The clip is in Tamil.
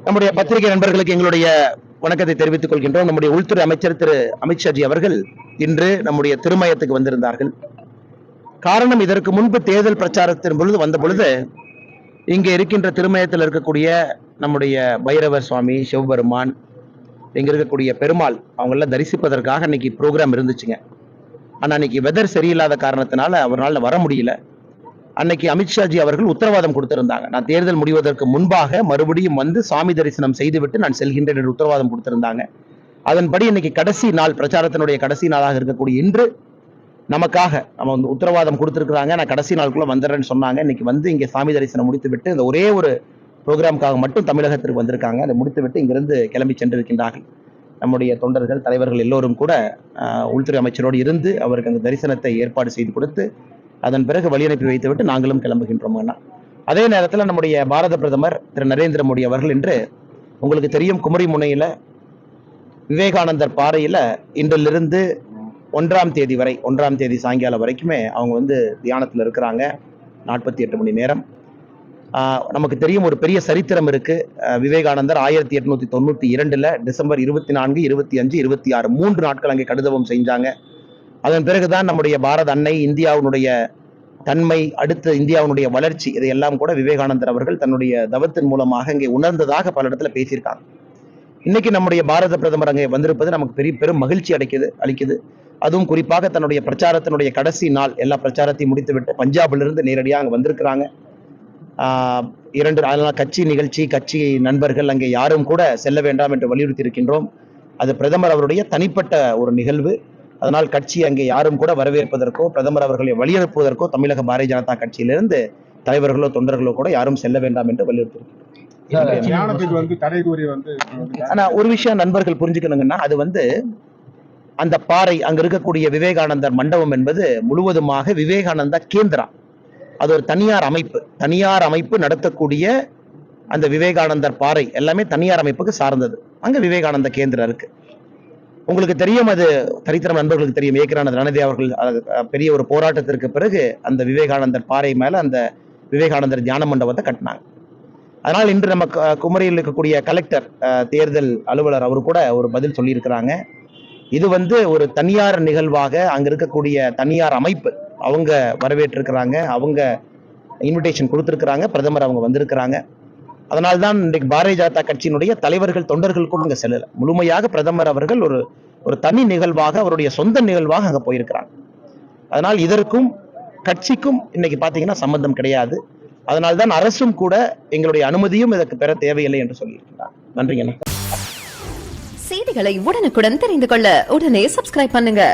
நம்முடைய பத்திரிகை நண்பர்களுக்கு எங்களுடைய வணக்கத்தை தெரிவித்துக் கொள்கின்றோம். நம்முடைய உள்துறை அமைச்சர் திரு அமித்ஷாஜி அவர்கள் இன்று நம்முடைய திருமயத்துக்கு வந்திருந்தார்கள். காரணம், இதற்கு முன்பு தேர்தல் பிரச்சாரத்தின் பொழுது வந்த பொழுது இங்கே இருக்கின்ற திருமயத்தில் இருக்கக்கூடிய நம்முடைய பைரவர் சுவாமி, சிவபெருமான், இங்க இருக்கக்கூடிய பெருமாள் அவங்க எல்லாம் தரிசிப்பதற்காக அன்னைக்கு ப்ரோக்ராம் இருந்துச்சுங்க. ஆனா அன்னைக்கு வெதர் சரியில்லாத காரணத்தினால அவரால் வர முடியல. அன்னைக்கு அமித்ஷாஜி அவர்கள் உத்தரவாதம் கொடுத்திருந்தாங்க, நான் தேர்தல் முடிவதற்கு முன்பாக மறுபடியும் வந்து சாமி தரிசனம் செய்துவிட்டு நான் செல்கின்றேன் என்று உத்தரவாதம் கொடுத்திருந்தாங்க. அதன்படி இன்னைக்கு கடைசி நாள், பிரச்சாரத்தினுடைய கடைசி நாளாக இருக்கக்கூடிய இன்று நமக்காக நம்ம உத்தரவாதம் கொடுத்திருக்கிறாங்க. நான் கடைசி நாளுக்குள்ள வந்துடுறேன்னு சொன்னாங்க. இன்னைக்கு வந்து இங்கே சாமி தரிசனம் முடித்து விட்டு இந்த ஒரே ஒரு ப்ரோக்ராமுக்காக மட்டும் தமிழகத்திற்கு வந்திருக்காங்க. அதை முடித்துவிட்டு இங்கிருந்து கிளம்பி சென்றிருக்கின்றார்கள். நம்முடைய தொண்டர்கள், தலைவர்கள் எல்லோரும் கூட உள்துறை அமைச்சரோடு இருந்து அவருக்கு அந்த தரிசனத்தை ஏற்பாடு செய்து கொடுத்து அதன் பிறகு வழி அனுப்பி வைத்துவிட்டு நாங்களும் கிளம்புகின்றோம். அதே நேரத்தில் நம்முடைய பாரத பிரதமர் திரு நரேந்திர மோடி அவர்கள் இன்று உங்களுக்கு தெரியும், குமரி முனையில விவேகானந்தர் பாறையில இன்றிலிருந்து 1ஆம் தேதி வரை, 1ஆம் தேதி சாயங்காலம் வரைக்குமே அவங்க வந்து தியானத்தில் இருக்கிறாங்க. 48 மணி நேரம். நமக்கு தெரியும், ஒரு பெரிய சரித்திரம் இருக்கு. விவேகானந்தர் 1892 டிசம்பர் 24, 25, 26 3 நாட்கள் அங்கே கடுதவம் செஞ்சாங்க. அதன் பிறகுதான் நம்முடைய பாரத அன்னை, இந்தியாவுடைய தன்மை, அடுத்த இந்தியாவுடைய வளர்ச்சி, இதையெல்லாம் கூட விவேகானந்தர் அவர்கள் தன்னுடைய தவத்தின் மூலமாக இங்கே உணர்ந்ததாக பல இடத்துல பேசியிருக்காங்க. இன்னைக்கு நம்முடைய பாரத பிரதமர் அங்கே வந்திருப்பது நமக்கு பெரும் மகிழ்ச்சி அளிக்குது. அதுவும் குறிப்பாக தன்னுடைய பிரச்சாரத்தினுடைய கடைசி நாள், எல்லா பிரச்சாரத்தையும் முடித்துவிட்டு பஞ்சாபிலிருந்து நேரடியாக அங்கே வந்திருக்கிறாங்க. 2 கட்சி நிகழ்ச்சி, கட்சி நண்பர்கள் அங்கே யாரும் கூட செல்ல வேண்டாம் என்று வலியுறுத்தி இருக்கின்றோம். அது பிரதமர் அவருடைய தனிப்பட்ட ஒரு நிகழ்வு. அதனால் கட்சி அங்கே யாரும் கூட வரவேற்பதற்கோ பிரதமர் அவர்களை வழியனுப்புவதற்கோ தமிழக பாரதிய ஜனதா கட்சியிலிருந்து தலைவர்களோ தொண்டர்களோ கூட யாரும் செல்ல வேண்டாம் என்று வலியுறுத்தி. ஆனா ஒரு விஷயம் நண்பர்கள் புரிஞ்சுக்கணுங்கன்னா, அது வந்து அந்த பாறை, அங்க இருக்கக்கூடிய விவேகானந்தர் மண்டபம் என்பது முழுவதுமாக விவேகானந்தா கேந்திரா. அது ஒரு தனியார் அமைப்பு நடத்தக்கூடிய அந்த விவேகானந்தர் பாறை எல்லாமே தனியார் அமைப்புக்கு சார்ந்தது. அங்க விவேகானந்த கேந்திரா இருக்கு. உங்களுக்கு தெரியும், அது சரித்திரம் நண்பர்களுக்கு தெரியும். ஏக்நாத் ரணதே அவர்கள் பெரிய ஒரு போராட்டத்திற்கு பிறகு அந்த விவேகானந்தர் பாறை மேல அந்த விவேகானந்தர் தியான மண்டபத்தை கட்டினாங்க. அதனால் இன்று நம்ம குமரியில் இருக்கக்கூடிய கலெக்டர், தேர்தல் அலுவலர், அவரு கூட ஒரு பதில் சொல்லியிருக்கிறாங்க. இது வந்து ஒரு தனியார் நிகழ்வாக அங்க இருக்கக்கூடிய தனியார் அமைப்பு அவங்க வரவேற்றிருக்கிறாங்க, அவங்க இன்விடேஷன் கொடுத்திருக்கிறாங்க, பிரதமர் அவங்க வந்திருக்கிறாங்க. அதனால்தான் இன்றைக்கு பாரதிய ஜனதா கட்சியினுடைய தலைவர்கள், தொண்டர்கள் கூட அங்க செல்லல. முழுமையாக பிரதமர் அவர்கள் ஒரு தனி நிகழ்வாக, அவருடைய சொந்த நிகழ்வாக அங்க போயிருக்கிறாங்க. அதனால் இதற்கும் கட்சிக்கும் இன்னைக்கு பாத்தீங்கன்னா சம்பந்தம் கிடையாது. அதனால்தான் அரசும் கூட எங்களுடைய அனுமதியும் இதற்கு பெற தேவையில்லை என்று சொல்லியிருக்கிறார். நன்றிங்க. செய்திகளை உடனுக்குடன் தெரிந்து கொள்ள உடனே சப்ஸ்கிரைப் பண்ணுங்க.